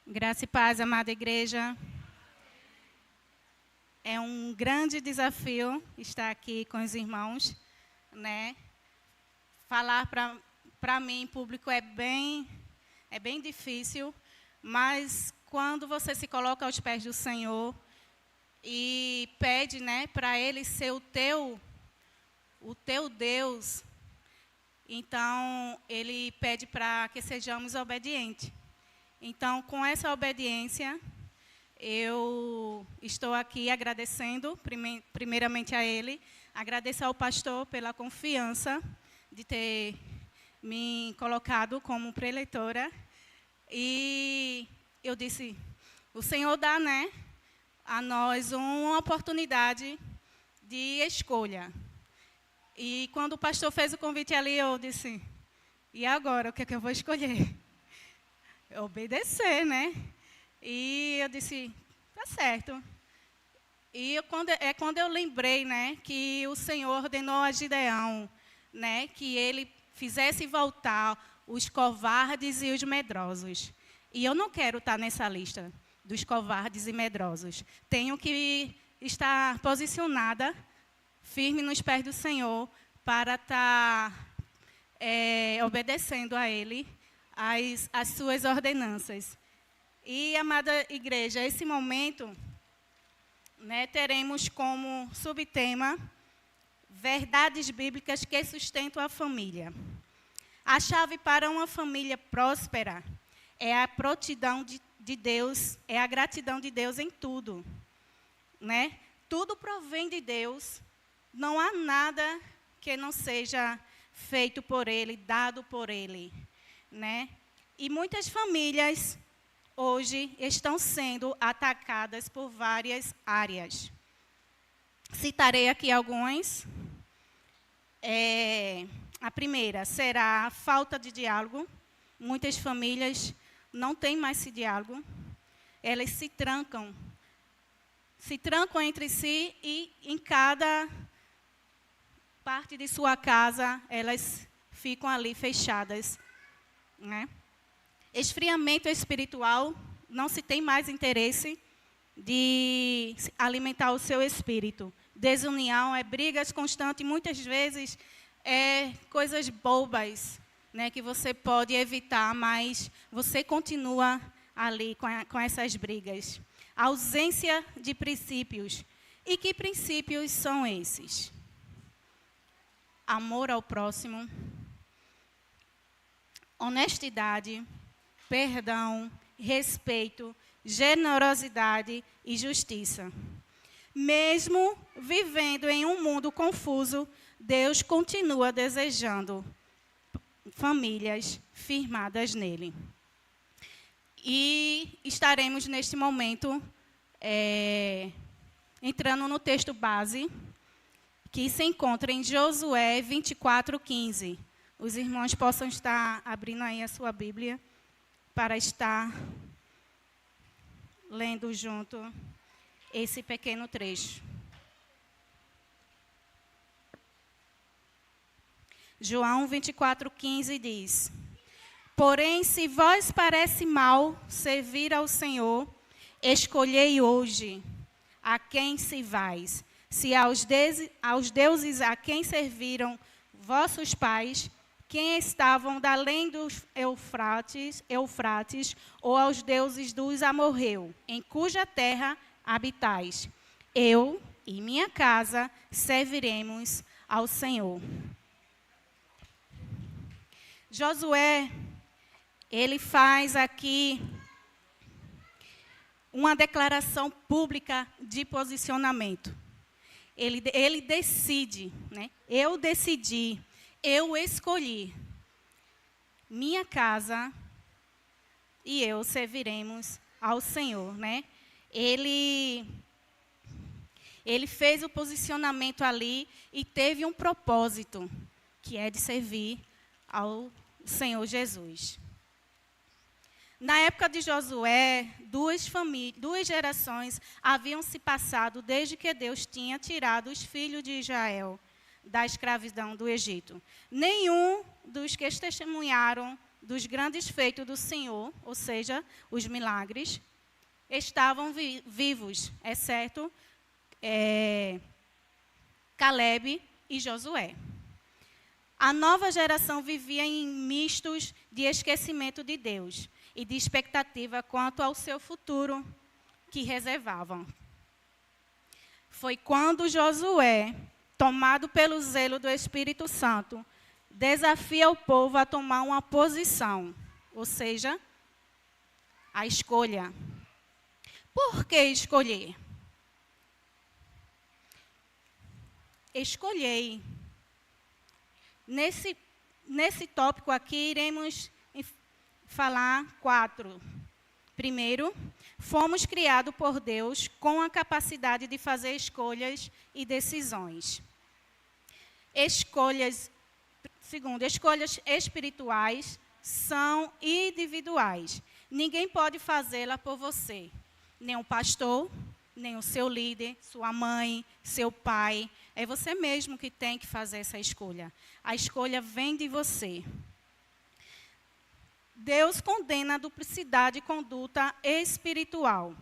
Graça e paz, amada igreja. É um grande desafio estar aqui com os irmãos, né? Falar para mim em público é bem difícil, mas quando você se coloca aos pés do Senhor e pede, né, para Ele ser o teu Deus, então Ele pede para que sejamos obedientes. Então, com essa obediência, eu estou aqui agradecendo, primeiramente a ele, agradecer ao pastor pela confiança de ter me colocado como preleitora. E eu disse, o Senhor dá, né, a nós uma oportunidade de escolha. E quando o pastor fez o convite ali, eu disse, e agora, o que é que eu vou escolher? Obedecer, né? E eu disse, tá certo. E quando eu lembrei, né, que o Senhor ordenou a Gideão, né, que ele fizesse voltar os covardes e os medrosos. E eu não quero estar nessa lista dos covardes e medrosos. Tenho que estar posicionada, firme nos pés do Senhor, para estar obedecendo a Ele, as suas ordenanças. E, amada igreja, esse momento, né, teremos como subtema verdades bíblicas que sustentam a família. A chave para uma família próspera é a prontidão de Deus, é a gratidão de Deus em tudo, né? Tudo provém de Deus, não há nada que não seja feito por Ele, dado por Ele, né? E muitas famílias hoje estão sendo atacadas por várias áreas. Citarei aqui algumas. A primeira será a falta de diálogo. Muitas famílias não têm mais esse diálogo. Elas se trancam entre si e em cada parte de sua casa elas ficam ali fechadas, né? Esfriamento espiritual, não se tem mais interesse de alimentar o seu espírito. Desunião é brigas constantes, muitas vezes é coisas bobas, né, que você pode evitar, mas você continua ali com essas brigas. Ausência de princípios. E que princípios são esses? Amor ao próximo, honestidade, perdão, respeito, generosidade e justiça. Mesmo vivendo em um mundo confuso, Deus continua desejando famílias firmadas nele. E estaremos neste momento entrando no texto base, que se encontra em Josué 24:15. Os irmãos possam estar abrindo aí a sua Bíblia para estar lendo junto esse pequeno trecho. João 24:15 diz: porém, se vos parece mal servir ao Senhor, escolhei hoje a quem servais. Se aos deuses a quem serviram vossos pais, quem estavam da além dos Eufrates, ou aos deuses dos amorreu, em cuja terra habitais. Eu e minha casa serviremos ao Senhor. Josué, ele faz aqui uma declaração pública de posicionamento. Ele decide, né? Eu decidi, eu escolhi, minha casa e eu serviremos ao Senhor, né? Ele fez o posicionamento ali e teve um propósito, que é de servir ao Senhor Jesus. Na época de Josué, duas gerações haviam se passado desde que Deus tinha tirado os filhos de Israel da escravidão do Egito. Nenhum dos que testemunharam dos grandes feitos do Senhor, ou seja, os milagres, estavam vivos, exceto Caleb e Josué. A nova geração vivia em mistos de esquecimento de Deus e de expectativa quanto ao seu futuro que reservavam. Foi quando Josué, tomado pelo zelo do Espírito Santo, desafia o povo a tomar uma posição, ou seja, a escolha. Por que escolher? Escolhei. Nesse tópico aqui, iremos falar 4. Primeiro, fomos criados por Deus com a capacidade de fazer escolhas e decisões. Segundo, escolhas espirituais são individuais. Ninguém pode fazê-la por você. Nem o pastor, nem o seu líder, sua mãe, seu pai. É você mesmo que tem que fazer essa escolha. A escolha vem de você. Deus condena a duplicidade de conduta espiritual.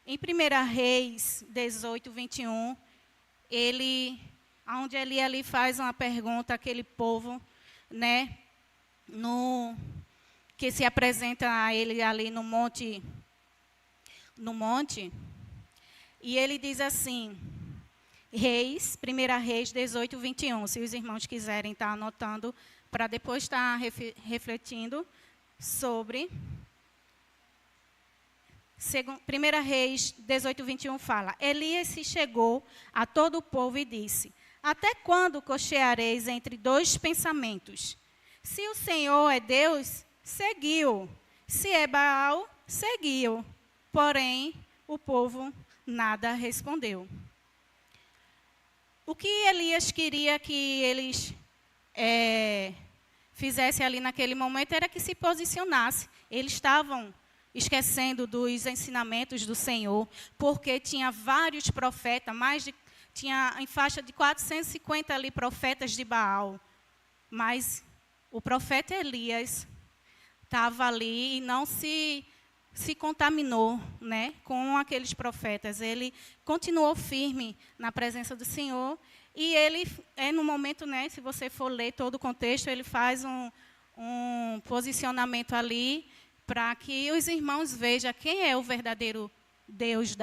Em 1 Reis 18, 21, onde ele ali faz uma pergunta àquele povo, né, que se apresenta a ele ali no monte, e ele diz assim, 1 Reis 18, 21, se os irmãos quiserem estar anotando, para depois estar refletindo sobre. 1 Reis 18, 21 fala, Elias se chegou a todo o povo e disse, até quando cocheareis entre dois pensamentos? Se o Senhor é Deus, seguiu. Se é Baal, seguiu. Porém, o povo nada respondeu. O que Elias queria que eles fizessem ali naquele momento era que se posicionasse. Eles estavam esquecendo dos ensinamentos do Senhor, porque tinha vários profetas, tinha em faixa de 450 ali profetas de Baal. Mas o profeta Elias estava ali e não se contaminou, né, com aqueles profetas. Ele continuou firme na presença do Senhor. E ele, no momento, né, se você for ler todo o contexto, ele faz um posicionamento ali para que os irmãos vejam quem é o verdadeiro Deus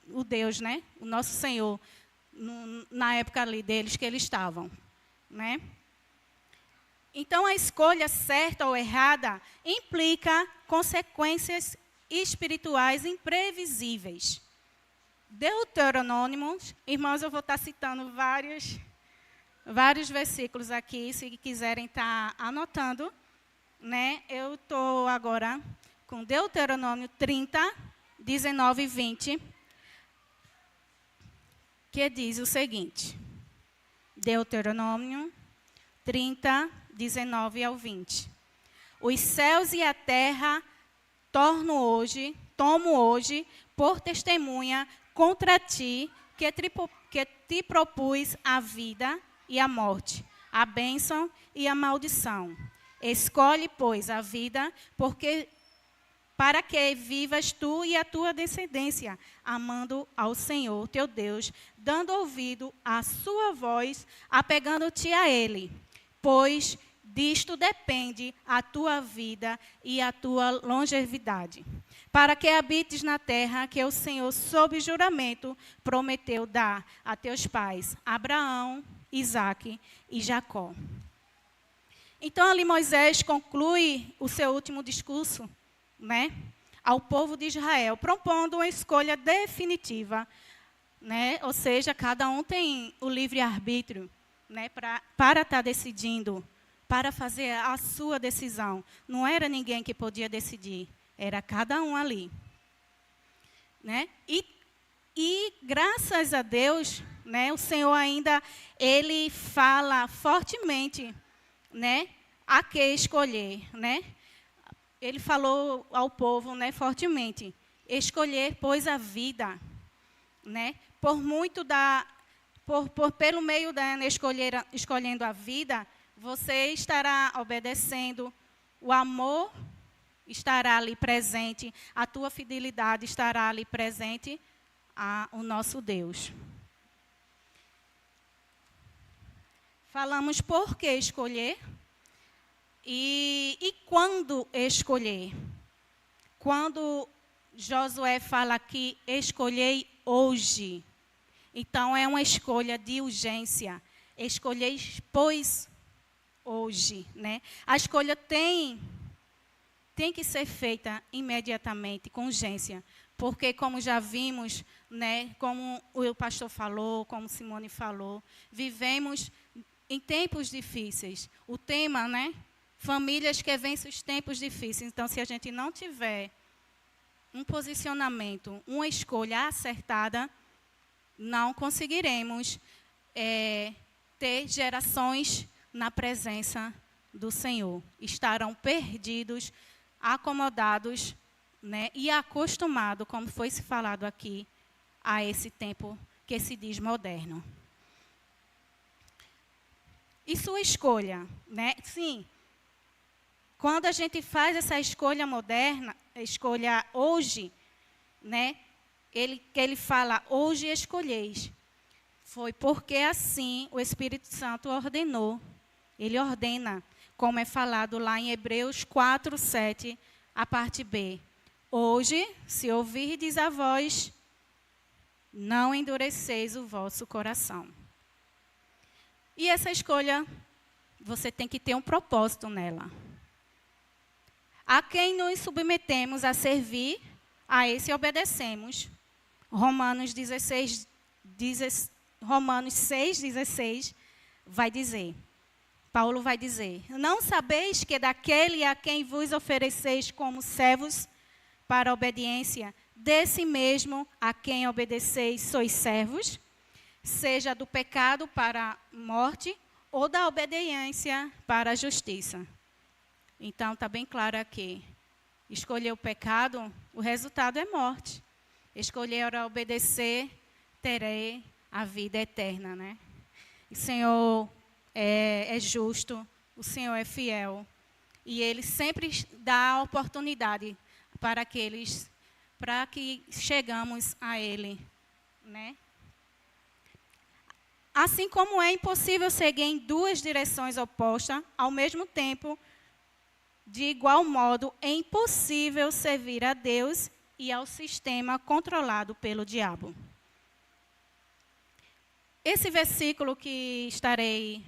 o Deus, né, o nosso Senhor, na época ali deles que eles estavam, né? Então, a escolha certa ou errada implica consequências espirituais imprevisíveis. Deuteronômio, irmãos, eu vou estar citando vários versículos aqui, se quiserem estar anotando, né? Eu estou agora com Deuteronômio 30, 19 e 20, que diz o seguinte, Deuteronômio 30, 19 ao 20. Os céus e a terra tomo hoje por testemunha contra ti, que te propus a vida e a morte, a bênção e a maldição. Escolhe, pois, a vida, para que vivas tu e a tua descendência, amando ao Senhor teu Deus, dando ouvido à sua voz, apegando-te a Ele, pois disto depende a tua vida e a tua longevidade, para que habites na terra que o Senhor, sob juramento, prometeu dar a teus pais, Abraão, Isaque e Jacó. Então, ali Moisés conclui o seu último discurso, né, ao povo de Israel, propondo uma escolha definitiva, né, ou seja, cada um tem o livre-arbítrio, né, para estar decidindo, para fazer a sua decisão. Não era ninguém que podia decidir, era cada um ali, né? E graças a Deus, né, o Senhor ainda, Ele fala fortemente, né, a que escolher, né? Ele falou ao povo, né, fortemente, escolher, pois, a vida, né? Pelo meio da escolhendo a vida, você estará obedecendo o amor estará ali presente, a tua fidelidade estará ali presente ao nosso Deus. Falamos por que escolher e quando escolher. Quando Josué fala aqui, escolhei hoje. Então, é uma escolha de urgência. Escolhei, pois, hoje, né? A escolha tem que ser feita imediatamente, com urgência. Porque, como já vimos, né, como o pastor falou, como Simone falou, vivemos em tempos difíceis. O tema, né? Famílias que vencem os tempos difíceis. Então, se a gente não tiver um posicionamento, uma escolha acertada, não conseguiremos ter gerações na presença do Senhor. Estarão perdidos, acomodados, né, e acostumados, como foi se falado aqui, a esse tempo que se diz moderno. E sua escolha, né? Sim, quando a gente faz essa escolha moderna, escolha hoje, né? Ele fala, hoje escolheis. Foi porque assim o Espírito Santo ordenou. Ele ordena, como é falado lá em Hebreus 4, 7, a parte B. Hoje, se ouvirdes a voz, não endureceis o vosso coração. E essa escolha, você tem que ter um propósito nela. A quem nos submetemos a servir, a esse obedecemos. Romanos 6,16 vai dizer, Paulo vai dizer, não sabeis que daquele a quem vos ofereceis como servos para a obediência, desse mesmo a quem obedeceis sois servos, seja do pecado para a morte ou da obediência para a justiça. Então, está bem claro aqui. Escolher o pecado, o resultado é morte. Escolher obedecer, terei a vida eterna, né? O Senhor é justo, o Senhor é fiel. E Ele sempre dá a oportunidade para que chegamos a Ele, né? Assim como é impossível seguir em duas direções opostas, ao mesmo tempo, de igual modo, é impossível servir a Deus e ao sistema controlado pelo diabo. Esse versículo que estarei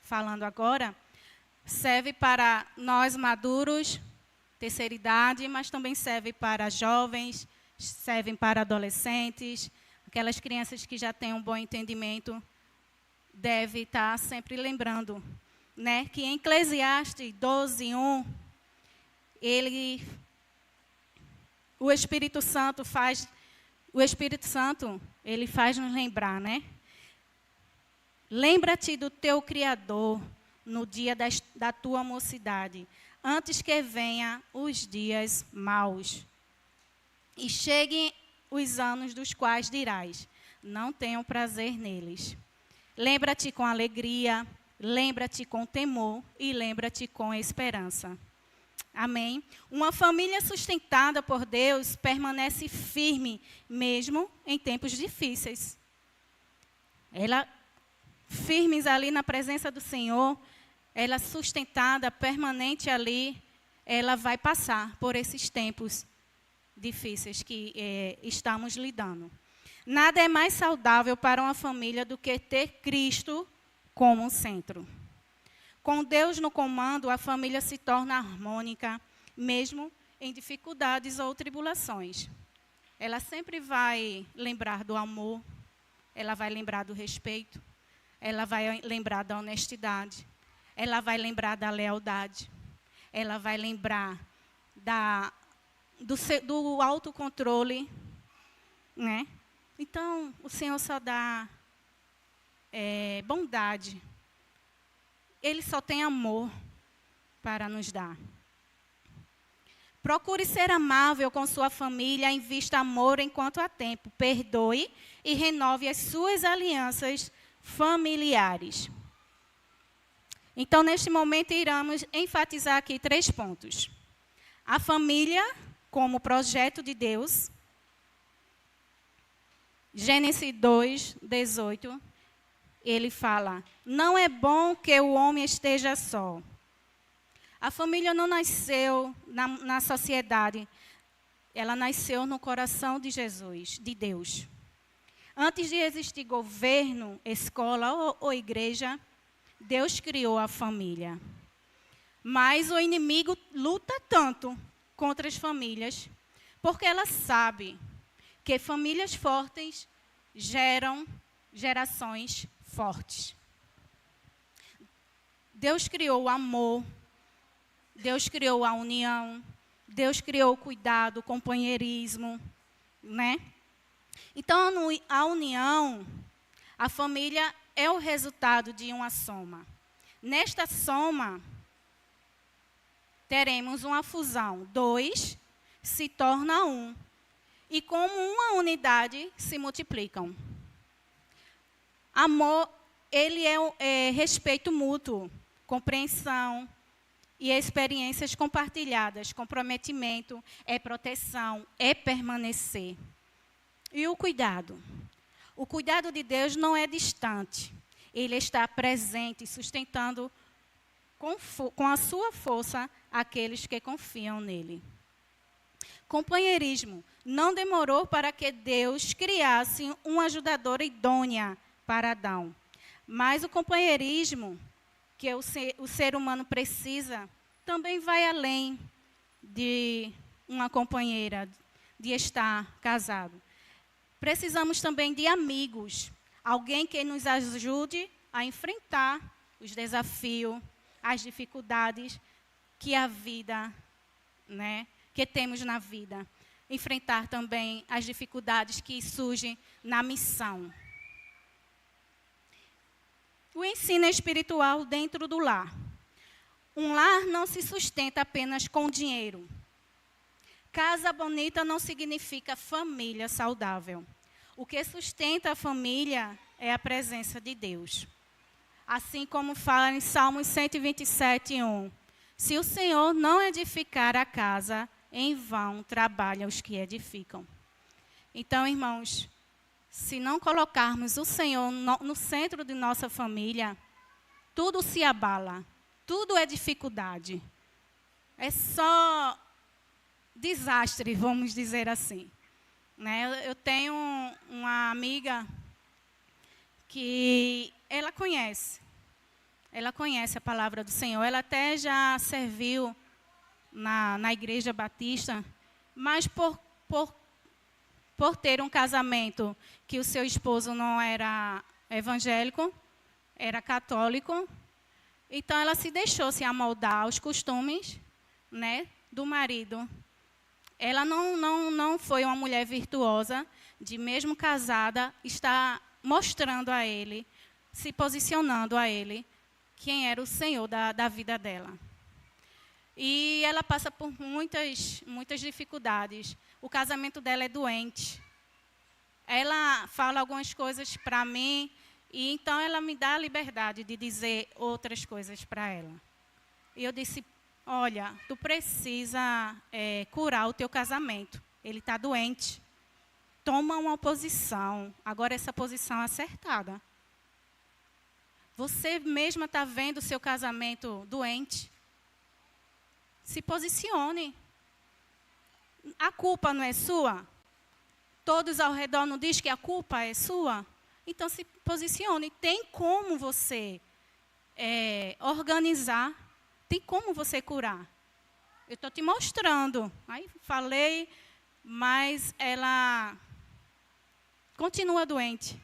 falando agora serve para nós maduros, terceira idade, mas também serve para jovens, serve para adolescentes, aquelas crianças que já têm um bom entendimento, deve estar sempre lembrando, né, que em Eclesiastes 12:1, o Espírito Santo ele faz nos lembrar, né? Lembra-te do teu Criador no dia da tua mocidade, antes que venham os dias maus. E cheguem os anos dos quais dirás, não tenho prazer neles. Lembra-te com alegria, lembra-te com temor e lembra-te com esperança. Amém? Uma família sustentada por Deus permanece firme, mesmo em tempos difíceis. Firmes ali na presença do Senhor, ela sustentada, permanente ali, ela vai passar por esses tempos difíceis que estamos lidando. Nada é mais saudável para uma família do que ter Cristo como centro. Com Deus no comando, a família se torna harmônica, mesmo em dificuldades ou tribulações. Ela sempre vai lembrar do amor, ela vai lembrar do respeito, ela vai lembrar da honestidade, ela vai lembrar da lealdade, ela vai lembrar do autocontrole, né? Então, o Senhor só dá bondade. Ele só tem amor para nos dar. Procure ser amável com sua família, invista amor enquanto há tempo. Perdoe e renove as suas alianças familiares. Então, neste momento, iremos enfatizar aqui 3 pontos. A família como projeto de Deus. Gênesis 2, 18, ele fala: não é bom que o homem esteja só. A família não nasceu na sociedade, ela nasceu no coração de Jesus, de Deus. Antes de existir governo, escola ou igreja, Deus criou a família. Mas o inimigo luta tanto contra as famílias, porque ela sabe que famílias fortes geram gerações fortes. Deus criou o amor, Deus criou a união, Deus criou o cuidado, o companheirismo, né? Então, a união, a família é o resultado de uma soma. Nesta soma, teremos uma fusão. 2 se torna 1. E como uma unidade, se multiplicam. Amor, ele é respeito mútuo, compreensão e experiências compartilhadas. Comprometimento é proteção, é permanecer. E o cuidado? O cuidado de Deus não é distante. Ele está presente, sustentando com a sua força aqueles que confiam nele. Companheirismo. Não demorou para que Deus criasse uma ajudadora idônea para Adão. Mas o companheirismo que o ser humano precisa também vai além de uma companheira, de estar casado. Precisamos também de amigos, alguém que nos ajude a enfrentar os desafios, as dificuldades que a vida, né, que temos na vida. Enfrentar também as dificuldades que surgem na missão. O ensino espiritual dentro do lar. Um lar não se sustenta apenas com dinheiro. Casa bonita não significa família saudável. O que sustenta a família é a presença de Deus. Assim como fala em Salmos 127, 1. Se o Senhor não edificar a casa, em vão trabalham os que edificam. Então, irmãos, se não colocarmos o Senhor no centro de nossa família, tudo se abala, tudo é dificuldade. É só desastre, vamos dizer assim. Né? Eu tenho uma amiga que ela conhece a palavra do Senhor. Ela até já serviu na Igreja Batista, mas por ter um casamento que o seu esposo não era evangélico, era católico, então ela se deixou se amoldar aos costumes, né, do marido. Ela não foi uma mulher virtuosa, de mesmo casada, estar mostrando a ele, se posicionando a ele, quem era o Senhor da vida dela. E ela passa por muitas dificuldades. O casamento dela é doente. Ela fala algumas coisas para mim, e então ela me dá a liberdade de dizer outras coisas para ela. E eu disse: olha, tu precisa curar o teu casamento. Ele está doente. Toma uma posição. Agora essa posição é acertada. Você mesma está vendo o seu casamento doente. Se posicione. A culpa não é sua? Todos ao redor não dizem que a culpa é sua? Então se posicione. Tem como você organizar. Tem como você curar. Eu estou te mostrando. Aí falei, mas ela continua doente.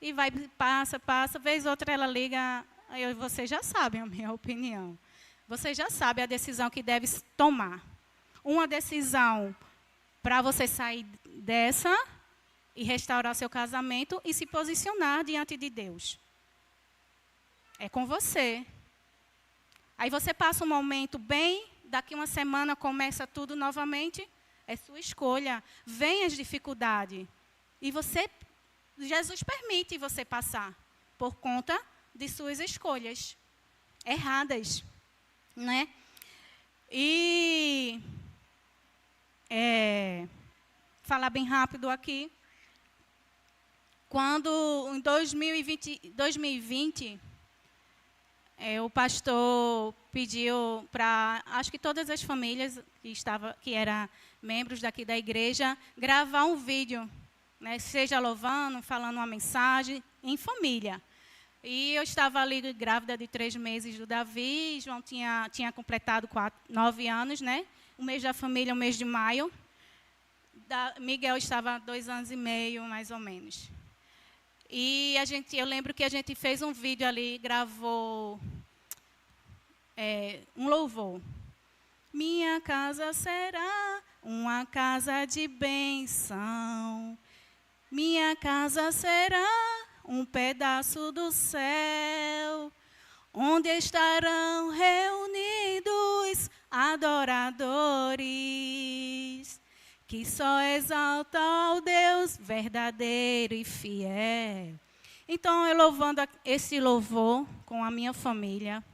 E vai, passa, vez outra ela liga, aí você já sabe a minha opinião. Você já sabe a decisão que deve tomar. Uma decisão para você sair dessa e restaurar seu casamento e se posicionar diante de Deus. É com você. Aí você passa um momento bem, daqui uma semana começa tudo novamente, é sua escolha. Vem as dificuldades. E Jesus permite você passar por conta de suas escolhas. erradas, né? E falar bem rápido aqui. Quando em 2020 o pastor pediu para, acho que todas as famílias que eram membros daqui da igreja, gravar um vídeo, né, seja louvando, falando uma mensagem, em família. E eu estava ali grávida de 3 meses do Davi, João tinha completado 9 anos, né? O mês da família, o mês de maio. Miguel estava 2 anos e meio, mais ou menos. E eu lembro que a gente fez um vídeo ali, gravou um louvor. Minha casa será uma casa de bênção. Minha casa será um pedaço do céu, onde estarão reunidos adoradores, que só exaltam ao Deus verdadeiro e fiel. Então, eu louvando esse louvor com a minha família,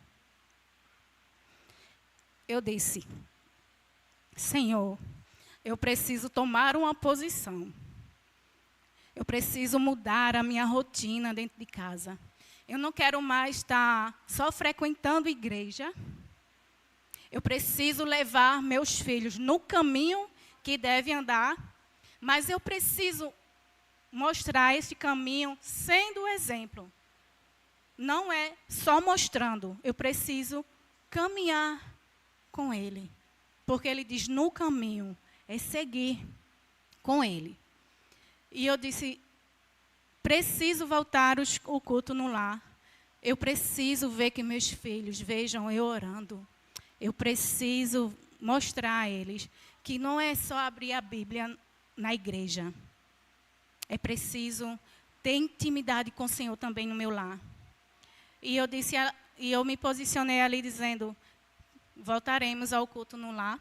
eu disse: Senhor, eu preciso tomar uma posição. Eu preciso mudar a minha rotina dentro de casa. Eu não quero mais estar só frequentando igreja. Eu preciso levar meus filhos no caminho que devem andar, mas eu preciso mostrar esse caminho sendo o exemplo. Não é só mostrando, eu preciso caminhar com ele. Porque ele diz, no caminho, é seguir com ele. E eu disse, preciso voltar o culto no lar. Eu preciso ver que meus filhos vejam eu orando. Eu preciso mostrar a eles que não é só abrir a Bíblia na igreja. É preciso ter intimidade com o Senhor também no meu lar. E eu me posicionei ali dizendo, voltaremos ao culto no lar.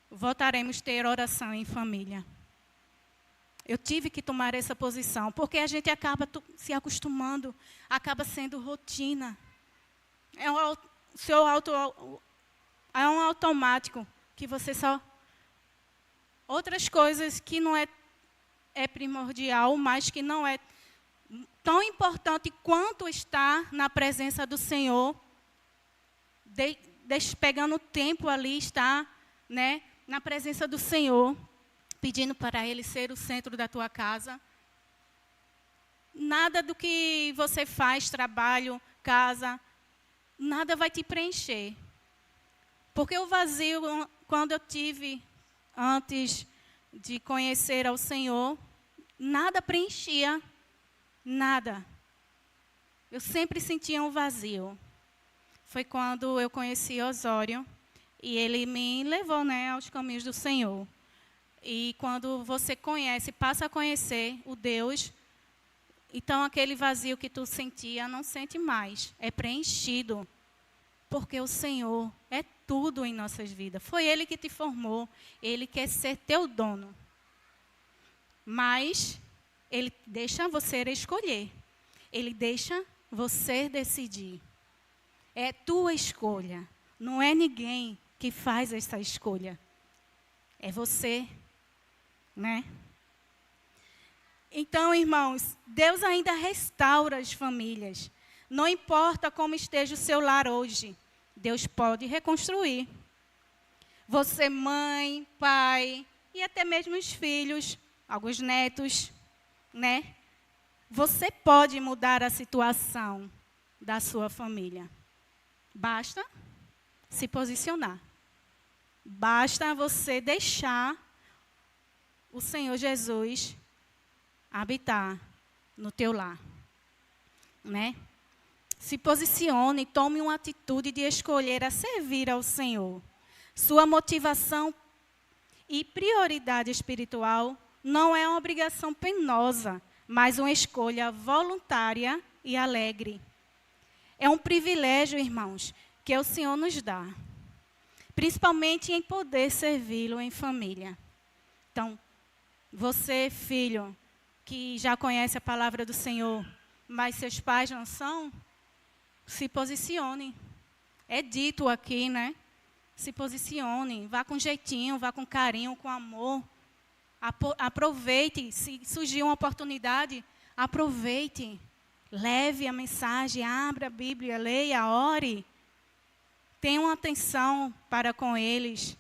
Voltaremos a ter oração em família. Eu tive que tomar essa posição, porque a gente acaba se acostumando, acaba sendo rotina. É um automático, que você só... Outras coisas que não é primordial, mas que não é tão importante quanto estar na presença do Senhor, pegando tempo ali, estar, né, na presença do Senhor, pedindo para Ele ser o centro da tua casa. Nada do que você faz, trabalho, casa, nada vai te preencher. Porque o vazio, quando eu tive, antes de conhecer ao Senhor, nada preenchia, nada. Eu sempre sentia um vazio. Foi quando eu conheci Osório, e ele me levou, né, aos caminhos do Senhor. E quando você conhece, passa a conhecer o Deus, então aquele vazio que tu sentia, não sente mais. É preenchido. Porque o Senhor é tudo em nossas vidas. Foi Ele que te formou. Ele quer ser teu dono. Mas Ele deixa você escolher. Ele deixa você decidir. É tua escolha. Não é ninguém que faz essa escolha. É você. Né? Então, irmãos, Deus ainda restaura as famílias. Não importa como esteja o seu lar hoje, Deus pode reconstruir. Você, mãe, pai, e até mesmo os filhos, alguns netos, né? Você pode mudar a situação da sua família. Basta se posicionar. Basta você deixar o Senhor Jesus habitar no teu lar, né? Se posicione, tome uma atitude de escolher a servir ao Senhor. Sua motivação e prioridade espiritual não é uma obrigação penosa, mas uma escolha voluntária e alegre. É um privilégio, irmãos, que o Senhor nos dá, principalmente em poder servi-lo em família. Então, você, filho, que já conhece a palavra do Senhor, mas seus pais não são, se posicione. É dito aqui, né? Se posicione, vá com jeitinho, vá com carinho, com amor. Aproveite, se surgir uma oportunidade, aproveite. Leve a mensagem, abra a Bíblia, leia, ore. Tenha uma atenção para com eles.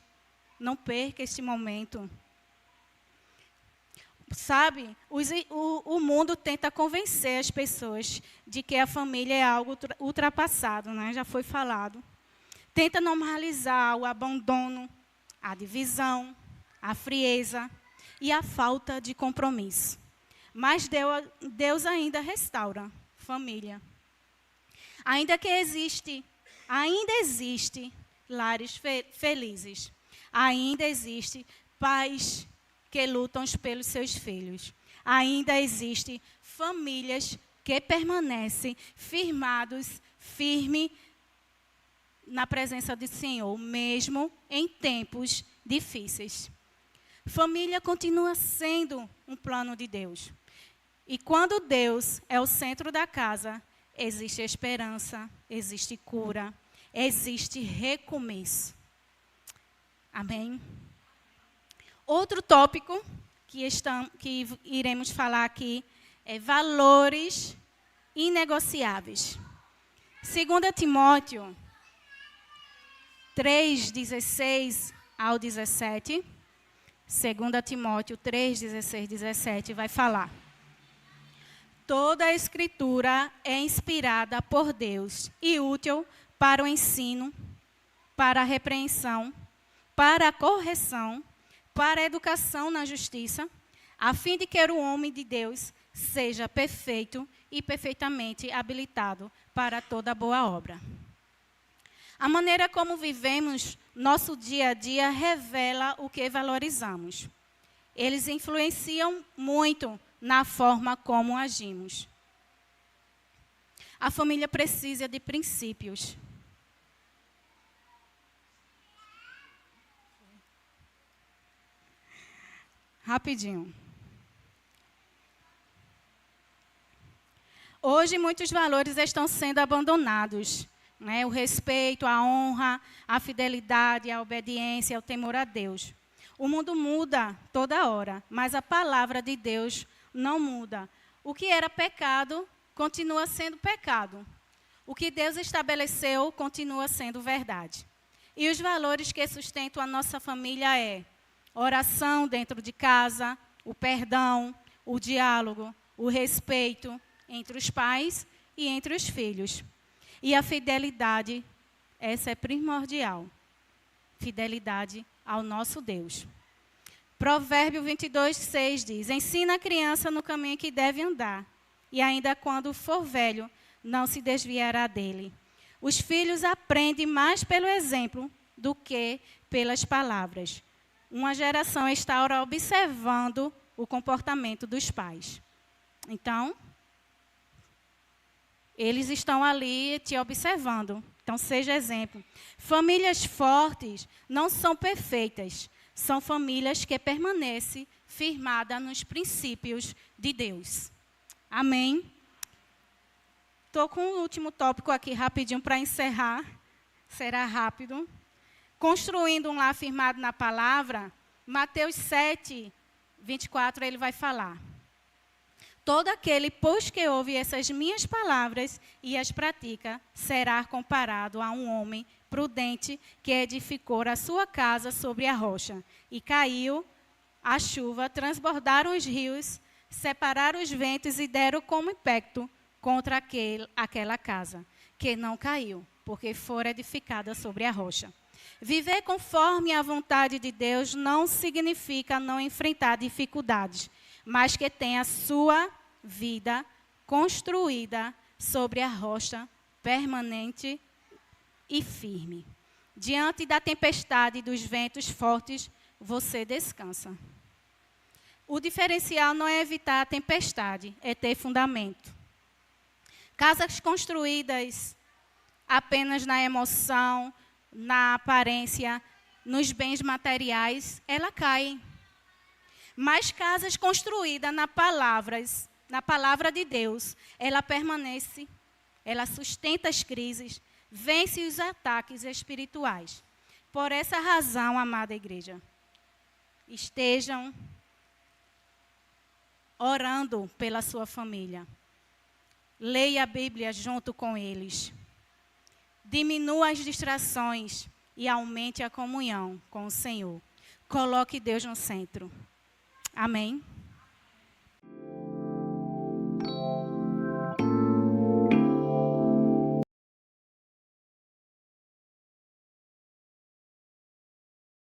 Não perca este momento. Sabe, o mundo tenta convencer as pessoas de que a família é algo ultrapassado, né? Já foi falado. Tenta normalizar o abandono, a divisão, a frieza e a falta de compromisso. Mas Deus ainda restaura família. Ainda existe lares felizes. Ainda existe pais que lutam pelos seus filhos. Ainda existe famílias que permanecem firmes na presença do Senhor, mesmo em tempos difíceis. Família continua sendo um plano de Deus. E quando Deus é o centro da casa, existe esperança, existe cura, existe recomeço. Amém? Outro tópico que iremos falar aqui é valores inegociáveis. 2 Timóteo 3, 16 ao 17. 2 Timóteo 3, 16, 17 vai falar. Toda a Escritura é inspirada por Deus e útil para o ensino, para a repreensão, para a correção, para a educação na justiça, a fim de que o homem de Deus seja perfeito e perfeitamente habilitado para toda boa obra. A maneira como vivemos nosso dia a dia revela o que valorizamos. Eles influenciam muito na forma como agimos. A família precisa de princípios. Rapidinho. Hoje, muitos valores estão sendo abandonados. Né? O respeito, a honra, a fidelidade, a obediência, o temor a Deus. O mundo muda toda hora, mas a palavra de Deus não muda. O que era pecado, continua sendo pecado. O que Deus estabeleceu, continua sendo verdade. E os valores que sustentam a nossa família é oração dentro de casa, o perdão, o diálogo, o respeito entre os pais e entre os filhos. E a fidelidade, essa é primordial. Fidelidade ao nosso Deus. Provérbio 22, 6 diz: ensina a criança no caminho que deve andar, e ainda quando for velho, não se desviará dele. Os filhos aprendem mais pelo exemplo do que pelas palavras. Uma geração está observando o comportamento dos pais. Então, eles estão ali te observando. Então, seja exemplo. Famílias fortes não são perfeitas. São famílias que permanecem firmadas nos princípios de Deus. Amém? Estou com o último tópico aqui rapidinho para encerrar. Será rápido. Construindo um lar firmado na palavra, Mateus 7, 24, ele vai falar. Todo aquele, pois que ouve essas minhas palavras e as pratica, será comparado a um homem prudente que edificou a sua casa sobre a rocha. E caiu a chuva, transbordaram os rios, separaram os ventos e deram como impacto contra aquela casa, que não caiu, porque fora edificada sobre a rocha. Viver conforme a vontade de Deus não significa não enfrentar dificuldades, mas que tenha a sua vida construída sobre a rocha permanente e firme. Diante da tempestade e dos ventos fortes, você descansa. O diferencial não é evitar a tempestade, é ter fundamento. Casas construídas apenas na emoção, na aparência, nos bens materiais, ela cai. Mas casas construídas na palavra de Deus, ela permanece ela sustenta as crises, vence os ataques espirituais. Por essa razão, amada igreja, estejam orando pela sua família. Leia a Bíblia junto com eles. Diminua as distrações e aumente a comunhão com o Senhor. Coloque Deus no centro. Amém?